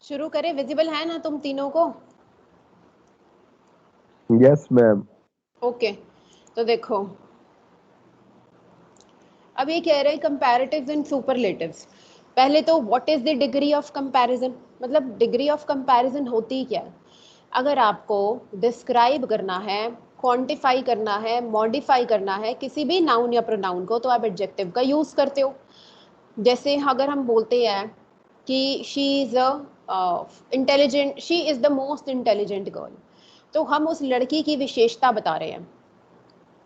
शुरू करें? विजिबल है ना तुम तीनों को? Yes ma'am. ओके, तो देखो अब ये कह रहे हैं कंपैरेटिव्स एंड सुपरलेटिव्स। पहले तो what is the degree of comparison, मतलब डिग्री ऑफ कंपैरिजन होती क्या है? अगर आपको डिस्क्राइब करना है, क्वांटिफाई करना है, मॉडिफाई करना है किसी भी नाउन या प्रोनाउन को, तो आप एडजेक्टिव का यूज करते हो। जैसे अगर हम बोलते हैं कि she is a intelligent, she is the most intelligent girl, तो हम उस लड़की की विशेषता बता रहे हैं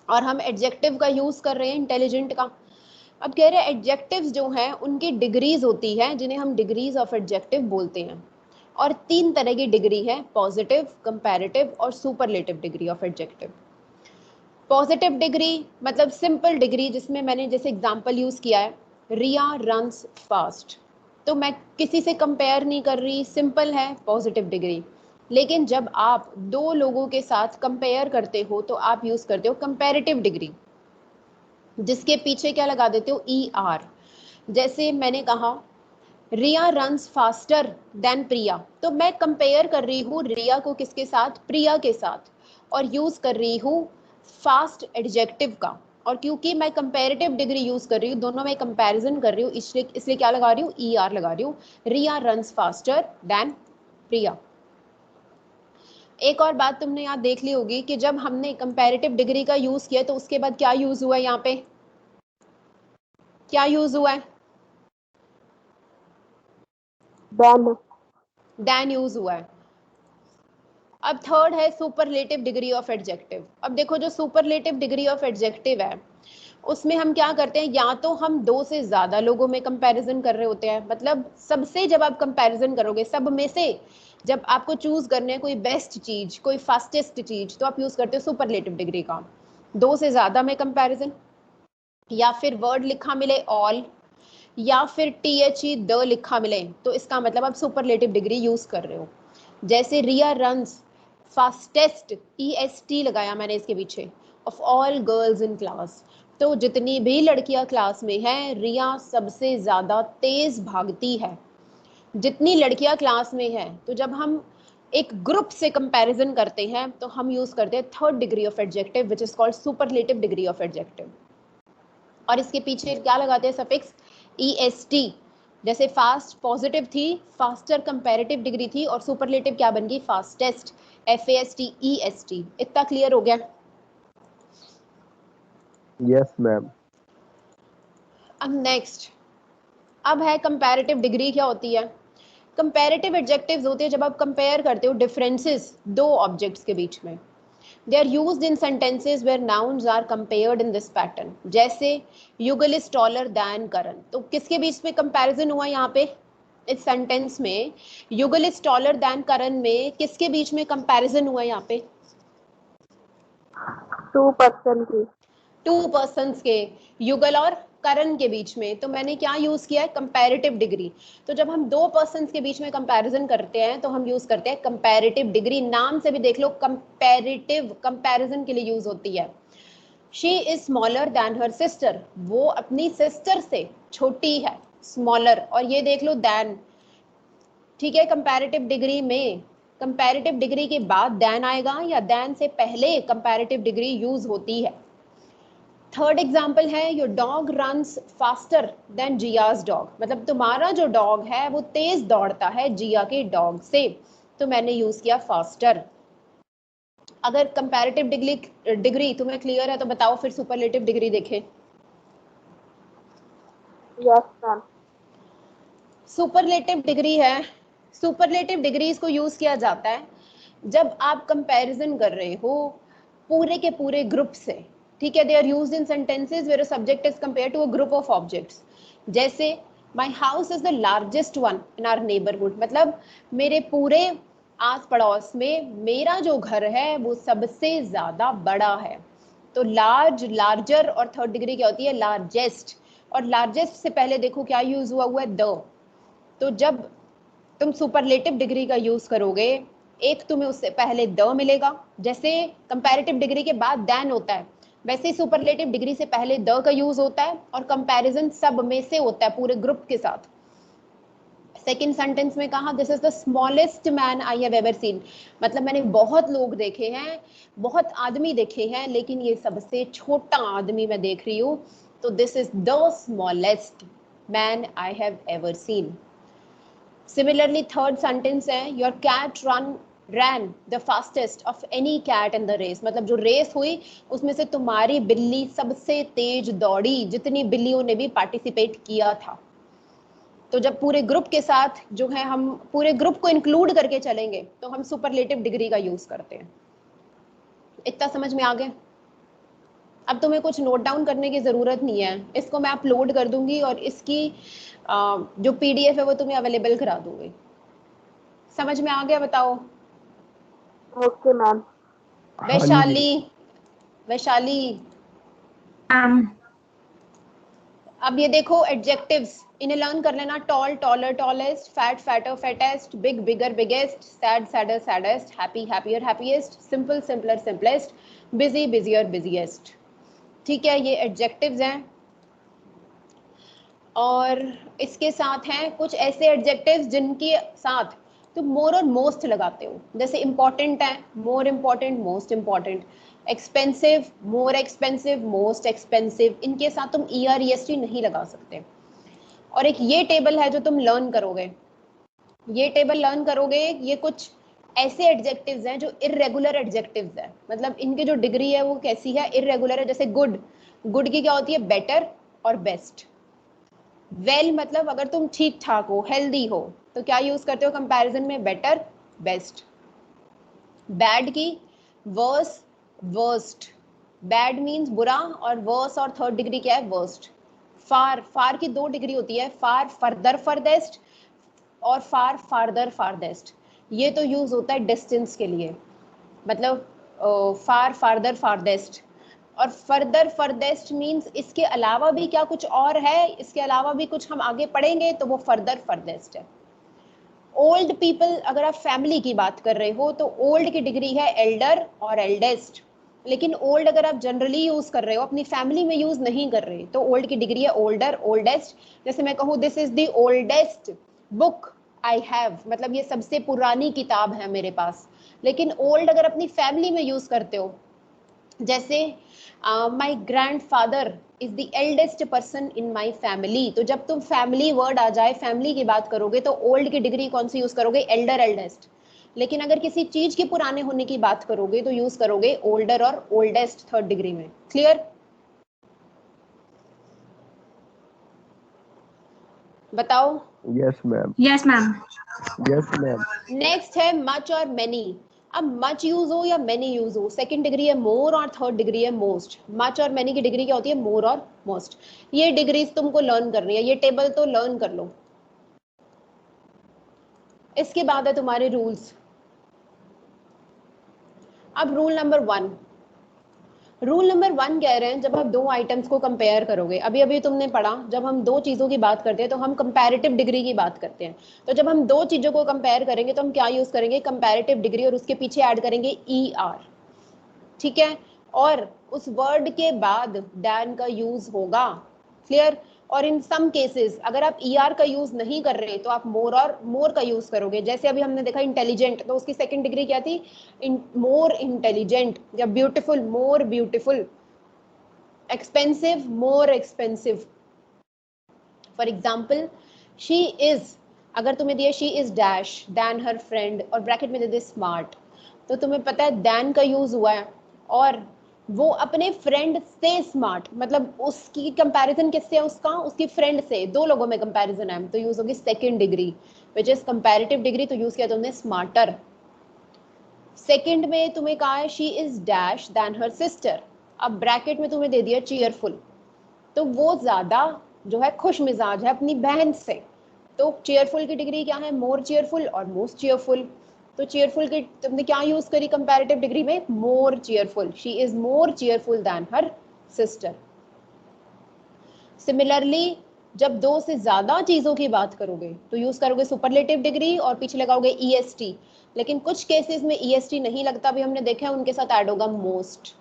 और हम एडजेक्टिव का यूज कर रहे हैं इंटेलिजेंट का। अब कह रहे हैं एडजेक्टिव्स जो हैं उनकी डिग्रीज होती है जिन्हें हम डिग्रीज ऑफ एडजेक्टिव बोलते हैं। और 3 तरह की डिग्री है, पॉजिटिव, कंपैरेटिव और superlative degree of adjective. Positive degree मतलब सिंपल डिग्री, जिसमें मैंने जैसे एग्जांपल यूज किया है, रिया रन्स फास्ट, तो मैं किसी से कंपेयर नहीं कर रही, सिंपल है, पॉजिटिव डिग्री। लेकिन जब आप दो लोगों के साथ कंपेयर करते हो तो आप यूज करते हो कंपैरेटिव डिग्री, जिसके पीछे क्या लगा देते हो, ई आर। जैसे मैंने कहा रिया रन्स फास्टर देन प्रिया, तो मैं कंपेयर कर रही हूँ रिया को किसके साथ, प्रिया के साथ, और यूज कर रही हूँ फास्ट एडजेक्टिव का। और क्योंकि मैं कंपैरेटिव डिग्री यूज कर रही हूँ, दोनों में कंपैरिजन कर रही हूँ, इसलिए इसलिए क्या लगा रही हूँ, ई आर लगा रही हूँ, रिया रन्स फास्टर देन प्रिया। एक और बात तुमने यहाँ देख ली होगी कि जब हमने कंपैरेटिव डिग्री का यूज किया तो उसके बाद क्या यूज हुआ है, यहाँ पे क्या यूज हुआ है, देन देन यूज हुआ है। अब थर्ड है सुपरलेटिव डिग्री ऑफ एडजेक्टिव। अब देखो जो सुपरलेटिव डिग्री ऑफ एडजेक्टिव है उसमें हम क्या करते हैं, या तो हम दो से ज्यादा लोगों में कंपैरिजन कर रहे होते हैं, मतलब सबसे जब आप कंपैरिजन करोगे, सब में से जब आपको चूज करने है कोई बेस्ट चीज, कोई फास्टेस्ट चीज, तो आप यूज करते हो सुपरलेटिव डिग्री का। दो से ज्यादा में कंपैरिजन, या फिर वर्ड लिखा मिले ऑल, या फिर टी एच ई द लिखा मिले, तो इसका मतलब आप सुपरलेटिव डिग्री यूज कर रहे हो। जैसे Riya runs fastest, E S T लगाया मैंने इसके पीछे, of all girls in class, तो जितनी भी लड़कियां क्लास में हैं रिया सबसे ज्यादा तेज भागती है। जितनी लड़कियां क्लास में हैं, तो जब हम एक ग्रुप से कंपैरिजन करते हैं तो हम यूज करते हैं third degree of adjective which is called superlative degree of adjective. और इसके पीछे क्या लगाते हैं, सफिक्स ई एस टी। जैसे फास्ट पॉजिटिव थी, फास्टर कंपैरेटिव डिग्री थी, और सुपरलेटिव क्या बन गई, fastest, F A S T E S T. इतना क्लियर हो गया? Yes ma'am. अब नेक्स्ट, अब है कंपैरेटिव डिग्री क्या होती है। कंपैरेटिव एडजेक्टिव्स होते हैं जब आप कंपेयर करते हो डिफरेंसेस दो ऑब्जेक्ट्स के बीच में। They are used in sentences where nouns are compared in this pattern. जैसे युगल is taller than करण, तो किसके बीच में कंपैरिजन हुआ यहाँ पे, इस सेंटेंस में युगल is taller than करण में किसके बीच में कंपैरिजन हुआ यहाँ पे, 2% की। 2 पर्सन्स के, युगल और करण के बीच में, तो मैंने क्या यूज किया है, कंपैरेटिव डिग्री। तो जब हम 2 पर्सन्स के बीच में कंपैरिजन करते हैं तो हम यूज करते हैं कंपैरेटिव डिग्री। नाम से भी देख लो, कंपैरेटिव कंपैरिजन के लिए यूज होती है। She is smaller than her sister, वो अपनी सिस्टर से छोटी है, स्मॉलर, और ये देख लो देन, ठीक है। कंपैरेटिव डिग्री में कंपैरेटिव डिग्री के बाद देन आएगा या देन से पहले कंपैरेटिव डिग्री यूज होती है। थर्ड एग्जाम्पल है your dog runs faster than जियाज dog, मतलब तुम्हारा जो डॉग है वो तेज दौड़ता है जिया के डॉग से, तो मैंने यूज किया फास्टर। अगर कंपैरेटिव डिग्री तुम्हें क्लियर है तो बताओ, फिर सुपरलेटिव डिग्री देखें। Yes ma'am. सुपरलेटिव डिग्री है, सुपरलेटिव डिग्रीज को यूज किया जाता है जब आप कंपैरिजन कर रहे हो पूरे के पूरे ग्रुप से, ठीक है। They are used in sentences where a subject is compare to a group of objects. जैसे my house is the largest one in our neighbourhood, मतलब मेरे पूरे आस पड़ोस में मेरा जो घर है वो सबसे ज्यादा बड़ा है। तो लार्ज, लार्जर, और थर्ड डिग्री क्या होती है, लार्जेस्ट। और लार्जेस्ट से पहले देखो क्या यूज हुआ है, द। तो जब तुम सुपरलेटिव डिग्री का यूज करोगे, एक तुम्हें उससे पहले द मिलेगा, जैसे कंपैरेटिव डिग्री के बाद देन होता है, वैसे ही सुपरलेटिव डिग्री से पहले द का यूज होता है, और कंपैरिजन सब में से होता है पूरे ग्रुप के साथ। सेकेंड सेंटेंस में कहा this is the smallest man I have ever scene, मतलब मैंने बहुत लोग देखे हैं, बहुत आदमी देखे हैं, लेकिन ये सबसे छोटा आदमी मैं देख रही हूँ, तो this is the smallest man I have ever seen. Similarly third sentence है your cat ran the fastest of any cat in the race, मतलब जो रेस हुई उसमें से तुम्हारी बिल्ली सबसे तेज दौड़ी, जितनी बिल्लियों ने भी पार्टिसिपेट किया था। तो जब पूरे ग्रुप के साथ जो है हम पूरे ग्रुप को इंक्लूड करके चलेंगे तो हम सुपरलेटिव डिग्री का यूज करते हैं। इतना समझ में आ गया? अब तुम्हें कुछ नोट डाउन करने की जरूरत नहीं है, इसको मैं अपलोड कर दूंगी और इसकी जो पीडीएफ है वो तुम्हें अवेलेबल करा दूंगी। समझ में आ गया? बताओ। Okay ma'am. वैशाली, वैशाली अब ये देखो एडजेक्टिव्स, इन्हें लर्न कर लेना। Tall taller tallest, fat fatter fattest, big bigger biggest, sad sadder saddest, happy happier happiest, simple simpler simplest, busy busier busiest. ठीक है, ये एडजेक्टिव्स हैं। और इसके साथ हैं कुछ ऐसे एडजेक्टिव्स जिनके साथ तुम मोर और मोस्ट लगाते हो, जैसे इंपॉर्टेंट है more important, most important, expensive more expensive, most expensive, इनके साथ तुम ER EST नहीं लगा सकते। और एक ये टेबल है जो तुम लर्न करोगे, ये टेबल लर्न करोगे, ये कुछ ऐसे एडजेक्टिव्स हैं जो इरेगुलर एडजेक्टिव्स हैं, मतलब इनकी जो डिग्री है वो कैसी है, इरेगुलर है। जैसे गुड, गुड की क्या होती है, बेटर और बेस्ट। वेल मतलब अगर तुम ठीक ठाक हो, हेल्दी हो, तो क्या यूज करते हो कंपैरिजन में, बेटर बेस्ट। बैड की वर्स वर्स्ट, बैड मीन्स बुरा, और वर्स और थर्ड डिग्री क्या है, वर्स्ट। फार, फार की दो डिग्री होती है, फार फर्दर फर्देस्ट और फार फार्दर फार्देस्ट। ये तो यूज होता है डिस्टेंस के लिए, मतलब फार फार्दर फार्देस्ट। और फर्दर फर्देस्ट मीन्स इसके अलावा भी क्या कुछ और है, इसके अलावा भी कुछ हम आगे पढ़ेंगे, तो वो फर्दर फर्देस्ट है। ओल्ड पीपल, अगर आप फैमिली की बात कर रहे हो तो ओल्ड की डिग्री है एल्डर और एल्डेस्ट। लेकिन ओल्ड अगर आप जनरली यूज कर रहे हो, अपनी फैमिली में यूज नहीं कर रहे, तो ओल्ड की डिग्री है ओल्डर ओल्डेस्ट। जैसे मैं कहूँ this is the oldest book I have, मतलब ये सबसे पुरानी किताब है मेरे पास। लेकिन ओल्ड अगर अपनी फैमिली में यूज करते हो, जैसे my grand father is the eldest person in my family, तो जब तुम फैमिली वर्ड आ जाए, फैमिली की बात करोगे, तो ओल्ड की डिग्री कौन सी यूज करोगे, एल्डर एल्डेस्ट। लेकिन अगर किसी चीज के पुराने होने की बात करोगे तो यूज करोगे ओल्डर और ओल्डेस्ट थर्ड डिग्री में। क्लियर? बताओ। Yes ma'am. Yes ma'am. Yes ma'am. Next है मच और मेनी। अब मच यूज हो या मेनी यूज हो, सेकंड डिग्री है मोर और थर्ड डिग्री है मोस्ट। मच और मेनी की डिग्री क्या होती है, मोर और मोस्ट। ये डिग्रीज तुमको लर्न करनी है, ये टेबल तो लर्न कर लो। इसके बाद है तुम्हारे रूल्स। अब रूल नंबर 1, रूल नंबर 1 कह रहे हैं जब आप दो आइटम्स को कंपेयर करोगे, अभी अभी तुमने पढ़ा, जब हम दो चीजों की बात करते हैं तो हम कंपैरेटिव डिग्री की बात करते हैं। तो जब हम दो चीजों को कंपेयर करेंगे तो हम क्या यूज करेंगे, कंपैरेटिव डिग्री, और उसके पीछे ऐड करेंगे ER। ठीक है, और उस वर्ड के बाद डैन का यूज होगा। क्लियर? और इन सम केसेस अगर आप ER का यूज नहीं कर रहे तो आप मोर और मोर का यूज करोगे। जैसे अभी हमने देखा इंटेलिजेंट, तो उसकी सेकंड डिग्री क्या थी, मोर इंटेलिजेंट, या beautiful more beautiful, expensive more expensive. For example she is, अगर तुम्हें दिया she is dash then her friend और ब्रैकेट में दे दे स्मार्ट, तो तुम्हें पता है देन का यूज हुआ है, और वो अपने फ्रेंड से स्मार्ट, मतलब उसकी कंपैरिजन किससे है, उसका उसकी फ्रेंड से, दो लोगों में कंपैरिजन है, तो यूज होगी second degree which is comparative degree, तो यूज किया तुमने स्मार्टर। सेकंड में तुम्हें कहा है she is dash then her sister, अब ब्रैकेट में तुम्हें दे दिया चीयरफुल, तो वो ज्यादा जो है खुश मिजाज है अपनी बहन से। तो चेयरफुल की डिग्री क्या है, मोर चेयरफुल और मोस्ट चेयरफुल। तो चेयरफुल की तुमने क्या यूज करी कंपैरेटिव डिग्री में, more cheerful, she is more cheerful than her sister. Similarly जब दो से ज्यादा चीजों की बात करोगे तो यूज करोगे सुपरलेटिव डिग्री और पीछे लगाओगे EST। लेकिन कुछ केसेस में EST नहीं लगता, भी हमने देखा है, उनके साथ ऐड होगा most.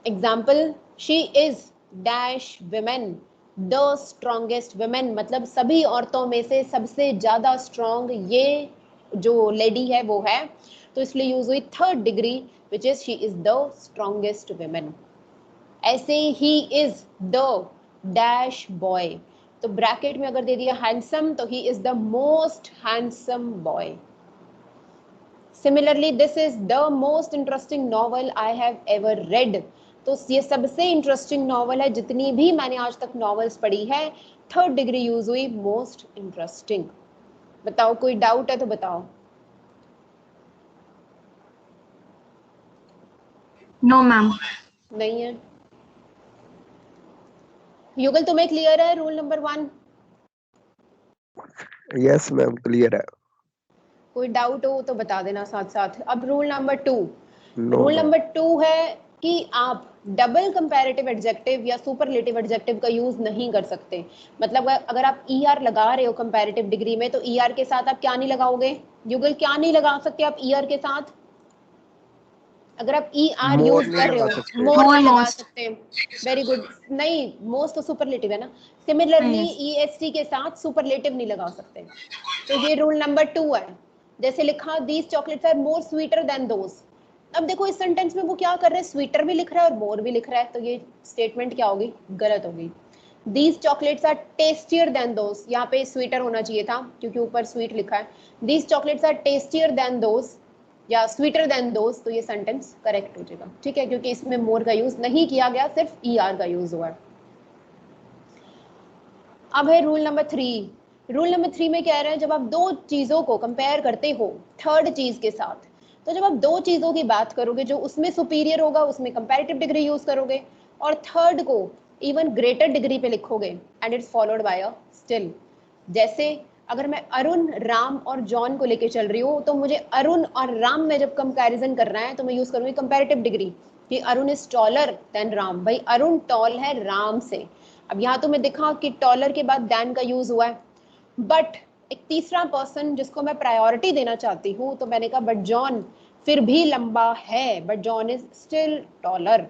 Example she is dash women the strongest women, मतलब सभी औरतों में से सबसे ज्यादा स्ट्रॉन्ग ये जो लेडी है वो है, तो इसलिए यूज हुई third degree which is she is the strongest women. ऐसे ही इज द डैश बॉय, तो ब्रैकेट में अगर दे दिया हैंडसम तो he is the most handsome boy. Similarly this is the most interesting novel I have ever read, तो ये सबसे इंटरेस्टिंग नॉवल है जितनी भी मैंने आज तक नॉवेल्स पढ़ी है। थर्ड डिग्री यूज हुई मोस्ट इंटरेस्टिंग। बताओ कोई डाउट है तो बताओ। No ma'am. नहीं है। युगल तुम्हें क्लियर है rule number 1? Yes ma'am, clear है। कोई डाउट हो तो बता देना साथ साथ। अब rule number 2। No rule ma'am. Number 2 है कि आप डबल कंपैरेटिव एडजेक्टिव या सुपरलेटिव एडजेक्टिव का यूज नहीं कर सकते। मतलब अगर आप ER लगा रहे हो कंपैरेटिव डिग्री में तो ER के साथ आप क्या नहीं लगाओगे? युगल क्या नहीं लगा सकते आप ER के साथ? अगर आप ER मोर यूज नहीं कर रहे लगा हो, सकते। मोर नहीं लगा Almost. सकते। Very good. नहीं, मोस्ट तो सुपरलेटिव है ना। Similarly Yes. EST के साथ सुपरलेटिव नहीं लगा सकते। तो ये रूल नंबर 2 है। जैसे लिखा these chocolates are more sweeter than those. अब देखो इस सेंटेंस में वो क्या कर रहे हैं, स्वीटर भी लिख रहा है और मोर भी लिख रहा है, तो ये स्टेटमेंट क्या होगी? गलत होगी। These chocolates are tastier than those, यहाँ पे स्वीटर होना चाहिए था क्योंकि ऊपर स्वीट लिखा है। These chocolates are tastier than those या स्वीटर देन दोज, तो ये सेंटेंस करेक्ट हो जाएगा। ठीक है, क्योंकि इसमें मोर का यूज नहीं किया गया, सिर्फ ER का यूज हुआ है। अब है रूल नंबर 3। रूल नंबर 3 में कह रहे हैं जब आप दो चीजों को कंपेयर करते हो थर्ड चीज के साथ, तो जब आप दो चीजों की बात करोगे जो उसमें सुपीरियर होगा उसमें कंपैरेटिव डिग्री यूज करोगे, और थर्ड को इवन ग्रेटर डिग्री पे लिखोगे and it's followed by a still. जैसे अगर मैं अरुण, राम और जॉन को लेके चल रही हूँ तो मुझे अरुण और राम में जब कंपैरिजन करना है तो मैं यूज करूंगी कंपैरेटिव डिग्री कि Arun is taller than Ram. भाई अरुण टॉल है राम से। अब यहाँ तो मैं दिखा कि टॉलर के बाद देन का यूज हुआ है, बट एक तीसरा पर्सन जिसको मैं प्रायोरिटी देना चाहती हूँ तो मैंने कहा बट जॉन फिर भी लंबा है, but John is still taller.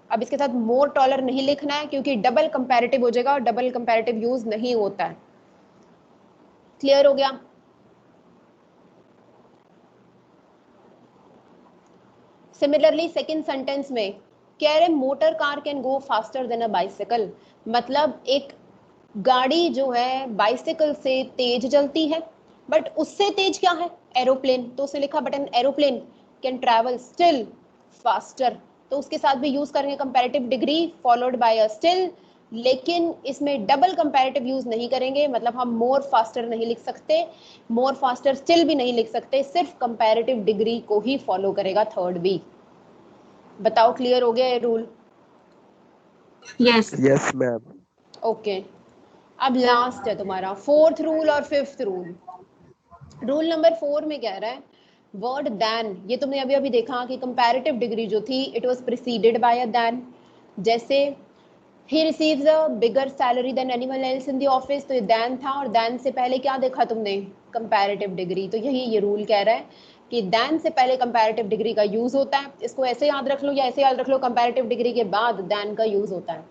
अब इसके साथ मोर टॉलर नहीं लिखना है क्योंकि डबल कंपैरेटिव हो जाएगा और डबल कंपैरेटिव यूज नहीं होता है। क्लियर हो गया? सिमिलरली सेकंड सेंटेंस में कह रहे motor car can go faster than a bicycle, मतलब एक गाड़ी जो है बाइसिकल से तेज चलती है, बट उससे तेज क्या है? एरोप्लेन। तो उसने लिखा but an aeroplane can travel still faster, तो उसके साथ भी यूज करेंगे comparative degree followed by a still, लेकिन इसमें डबल कंपैरेटिव यूज नहीं करेंगे। मतलब हम मोर फास्टर नहीं लिख सकते, मोर फास्टर स्टिल भी नहीं लिख सकते, सिर्फ कंपैरेटिव डिग्री को ही फॉलो करेगा थर्ड भी। बताओ क्लियर हो गया ये rule? Yes. Yes ma'am. Okay. अब लास्ट है तुम्हारा फोर्थ रूल और फिफ्थ रूल। रूल नंबर 4 में कह रहा है वर्ड दैन, ये तुमने अभी अभी देखा कि कंपैरेटिव डिग्री जो थी it was preceded by a than. जैसे he receives a bigger salary than anyone else in the office, तो ये दैन था और दैन से पहले क्या देखा तुमने? Comparative degree. तो यही ये रूल कह रहा है कि दैन से पहले कंपैरेटिव डिग्री का यूज होता है। इसको ऐसे याद रख लो या ऐसे याद रख लो, कंपैरेटिव डिग्री के बाद दैन का यूज होता है।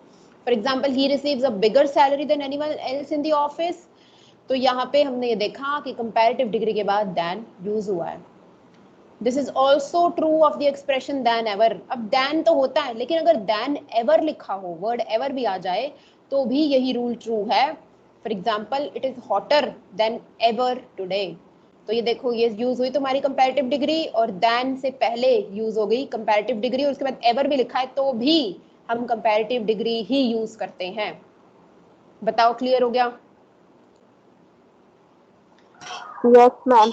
For example he receives a bigger salary than anyone else in the office, तो यहाँ पे हमने ये देखा कि कंपैरेटिव डिग्री के बाद देन यूज हुआ है। This is also true of the expression then ever. अब देन तो होता है लेकिन अगर देन एवर लिखा हो, वर्ड एवर भी आ जाए तो भी यही रूल ट्रू है। For example it is hotter then ever today, तो ये देखो ये यूज हुई तुम्हारी कंपैरेटिव डिग्री और देन से पहले यूज हो गई कंपैरेटिव डिग्री और उसके बाद एवर भी लिखा है तो भी हम कंपैरेटिव डिग्री ही यूज करते हैं। बताओ क्लियर हो गया? Yes, ma'am.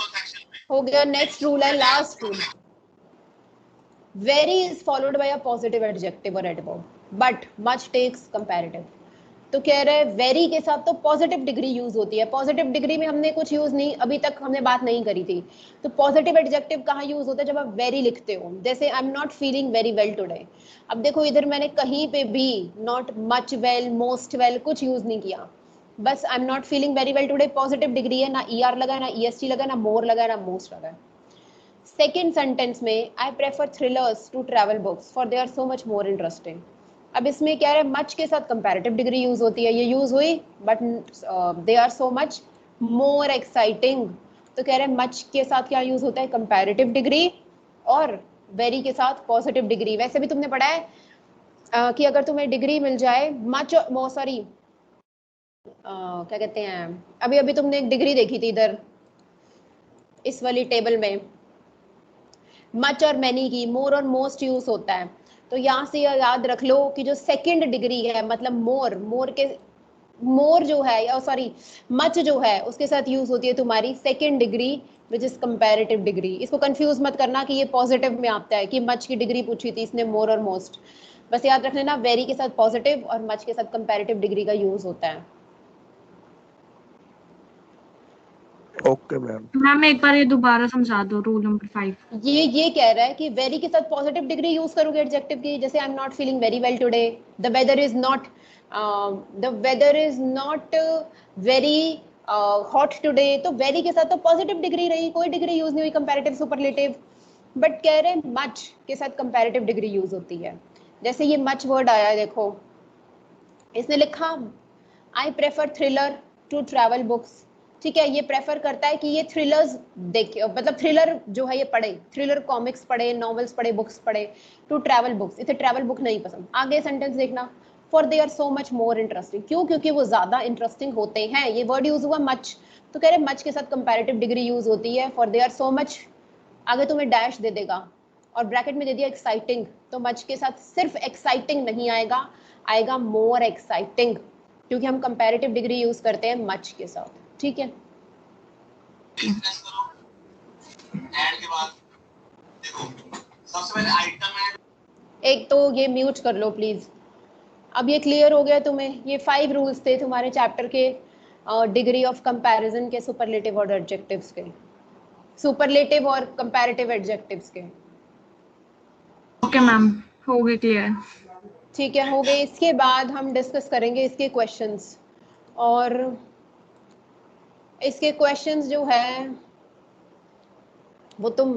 हो गया। नेक्स्ट रूल है last rule. Very is followed by a positive adjective और adverb but much takes comparative. तो कह रहे हैं वेरी के साथ तो पॉजिटिव डिग्री यूज होती है। पॉजिटिव डिग्री में हमने कुछ यूज नहीं, अभी तक हमने बात नहीं करी थी। तो पॉजिटिव एडजेक्टिव कहाँ यूज होता है? जब आप वेरी लिखते हो, जैसे I am not feeling very well today. अब देखो इधर मैंने कहीं पे भी not much well, most well कुछ यूज नहीं किया, बस आई am not feeling very well today positive degree है, ना ER लगा है, ना EST लगा, ना मोर लगा, ना मोस्ट लगा। सेकेंड सेंटेंस में I prefer thrillers to travel books for they are so much more interesting. अब इसमें क्या है, मच के साथ कंपैरेटिव डिग्री यूज होती है, ये यूज हुई, but they are so much more exciting. तो कह रहे हैं मच के साथ क्या यूज होता है, कंपैरेटिव डिग्री, और वेरी के साथ पॉजिटिव डिग्री। वैसे भी तुमने पढ़ा है कि अगर तुम्हें डिग्री मिल जाए मच, सॉरी क्या कहते हैं, अभी अभी तुमने एक डिग्री देखी थी इधर इस वाली टेबल में, मच और मैनी की मोर और मोस्ट यूज होता है। तो यहाँ से याद रख लो कि जो सेकंड डिग्री है, मतलब मोर, मोर जो है, या सॉरी मच जो है, उसके साथ यूज होती है तुम्हारी second degree, which is comparative degree. इसको कंफ्यूज मत करना कि ये पॉजिटिव में आता है, कि मच की डिग्री पूछी थी इसने मोर और मोस्ट। बस याद रख लेना वेरी के साथ पॉजिटिव और मच के साथ कंपैरेटिव डिग्री का यूज होता है। Okay ma'am. मैम एक बार ये दोबारा समझा दो रूल नंबर 5। ये कह रहा है कि वेरी के साथ पॉजिटिव डिग्री यूज करोगे एडजेक्टिव की, जैसे I am not feeling very well today, the weather is not very hot today, तो वेरी के साथ तो पॉजिटिव डिग्री रही, कोई डिग्री यूज नहीं हुई कंपैरेटिव सुपरलेटिव। बट कह रहे हैं मच के साथ कंपैरेटिव डिग्री यूज होती है। जैसे ये मच वर्ड आया है, देखो इसने लिखा I prefer thriller to travel books. ठीक है, ये प्रेफर करता है कि ये थ्रिलर्स देखे, मतलब थ्रिलर जो है ये पढ़े, थ्रिलर कॉमिक्स पढ़े, नॉवेल्स पढ़े, बुक्स पढ़े, टू ट्रैवल बुक्स। इसे ट्रैवल बुक नहीं पसंद। आगे सेंटेंस देखना, for they are so much more interesting. क्यों? क्योंकि वो ज्यादा इंटरेस्टिंग होते हैं। ये वर्ड यूज हुआ मच, तो कह रहे मच के साथ कंपैरेटिव डिग्री यूज होती है, for they are so much, आगे तुम्हें डैश दे देगा और ब्रैकेट में दे दिया एक्साइटिंग, तो मच के साथ सिर्फ एक्साइटिंग नहीं आएगा, आएगा मोर एक्साइटिंग, क्योंकि हम कंपैरेटिव डिग्री यूज करते हैं मच के साथ। ठीक है, एक तो ये म्यूट कर लो प्लीज। अब ये क्लियर हो गया तुम्हें? ये 5 रूल्स थे तुम्हारे चैप्टर के डिग्री ऑफ कंपैरिजन के, सुपरलेटिव और एडजेक्टिव्स के, सुपरलेटिव और कंपैरेटिव एडजेक्टिव्स के। ओके मैम, हो गए क्लियर। ठीक है, हो गए। इसके बाद हम डिस्कस करेंगे इसके क्वेश्चंस, और इसके क्वेश्चंस जो है वो तुम